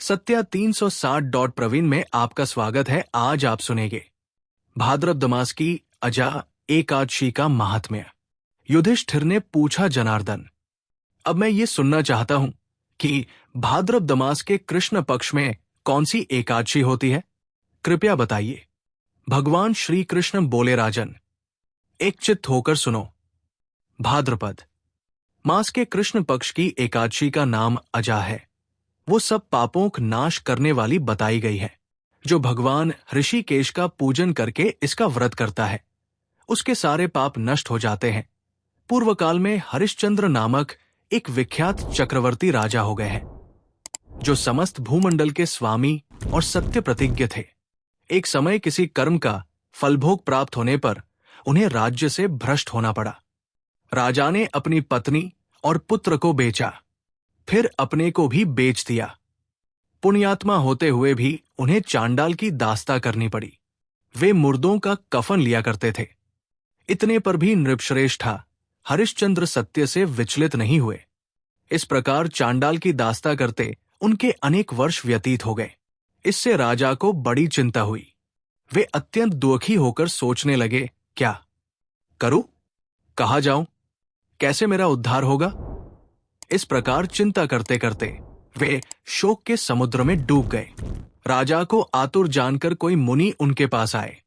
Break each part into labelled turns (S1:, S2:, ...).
S1: सत्या 360 में आपका स्वागत है। आज आप सुनेंगे भाद्रपद मास की अजा एकादशी का महात्म्य। युधिष्ठिर ने पूछा, जनार्दन, अब मैं ये सुनना चाहता हूं कि भाद्रपद मास के कृष्ण पक्ष में कौन सी एकादशी होती है? कृपया बताइए। भगवान श्री कृष्ण बोले, राजन, एक चित्त होकर सुनो। भाद्रपद मास के कृष्ण पक्ष की एकादशी का नाम अजा है। वो सब पापों का नाश करने वाली बताई गई है। जो भगवान ऋषिकेश का पूजन करके इसका व्रत करता है, उसके सारे पाप नष्ट हो जाते हैं। पूर्व काल में हरिश्चंद्र नामक एक विख्यात चक्रवर्ती राजा हो गए हैं, जो समस्त भूमंडल के स्वामी और सत्य प्रतिज्ञ थे। एक समय किसी कर्म का फलभोग प्राप्त होने पर उन्हें राज्य से भ्रष्ट होना पड़ा। राजा ने अपनी पत्नी और पुत्र को बेचा, फिर अपने को भी बेच दिया। पुण्यात्मा होते हुए भी उन्हें चांडाल की दास्ता करनी पड़ी। वे मुर्दों का कफन लिया करते थे। इतने पर भी नृपश्रेष्ठा हरिश्चंद्र सत्य से विचलित नहीं हुए। इस प्रकार चांडाल की दास्ता करते उनके अनेक वर्ष व्यतीत हो गए। इससे राजा को बड़ी चिंता हुई। वे अत्यंत दुखी होकर सोचने लगे, क्या करूं? कहाँ जाऊं? कैसे मेरा उद्धार होगा? इस प्रकार चिंता करते करते वे शोक के समुद्र में डूब गए। राजा को आतुर जानकर कोई मुनि उनके पास आए।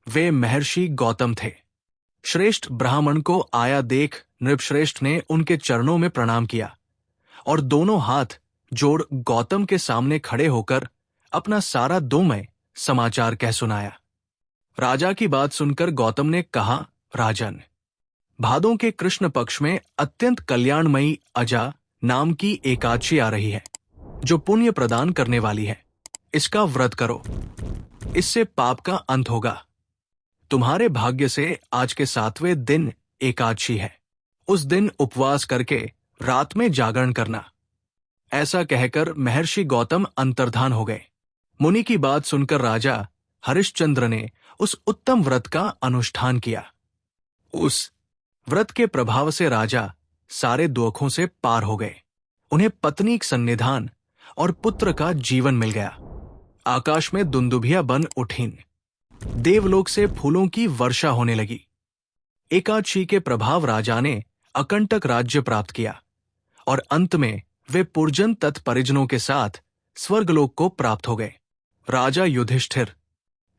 S1: वे महर्षि गौतम थे। श्रेष्ठ ब्राह्मण को आया देख नृपश्रेष्ठ ने उनके चरणों में प्रणाम किया और दोनों हाथ जोड़ गौतम के सामने खड़े होकर अपना सारा दुःमय समाचार कह सुनाया। राजा की बात सुनकर गौतम ने कहा, राजन, भादों के कृष्ण पक्ष में अत्यंत कल्याणमयी अजा नाम की एकादशी आ रही है, जो पुण्य प्रदान करने वाली है। इसका व्रत करो, इससे पाप का अंत होगा। तुम्हारे भाग्य से आज के 7वें दिन एकादशी है। उस दिन उपवास करके रात में जागरण करना। ऐसा कहकर महर्षि गौतम अंतर्धान हो गए। मुनि की बात सुनकर राजा हरिश्चंद्र ने उस उत्तम व्रत का अनुष्ठान किया। उस व्रत के प्रभाव से राजा सारे दुखों से पार हो गए। उन्हें पत्नी का सन्निधान और पुत्र का जीवन मिल गया। आकाश में दुंदुभिया बन उठीं। देवलोक से फूलों की वर्षा होने लगी। एकादशी के प्रभाव राजा ने अकंटक राज्य प्राप्त किया और अंत में वे पुरजन तत् परिजनों के साथ स्वर्गलोक को प्राप्त हो गए। राजा युधिष्ठिर,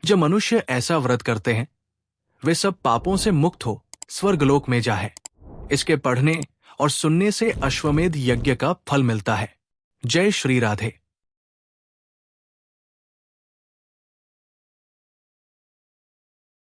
S1: जब मनुष्य ऐसा व्रत करते हैं, वे सब पापों से मुक्त हो स्वर्गलोक में जाए। इसके पढ़ने और सुनने से अश्वमेध यज्ञ का फल मिलता है। जय श्री राधे।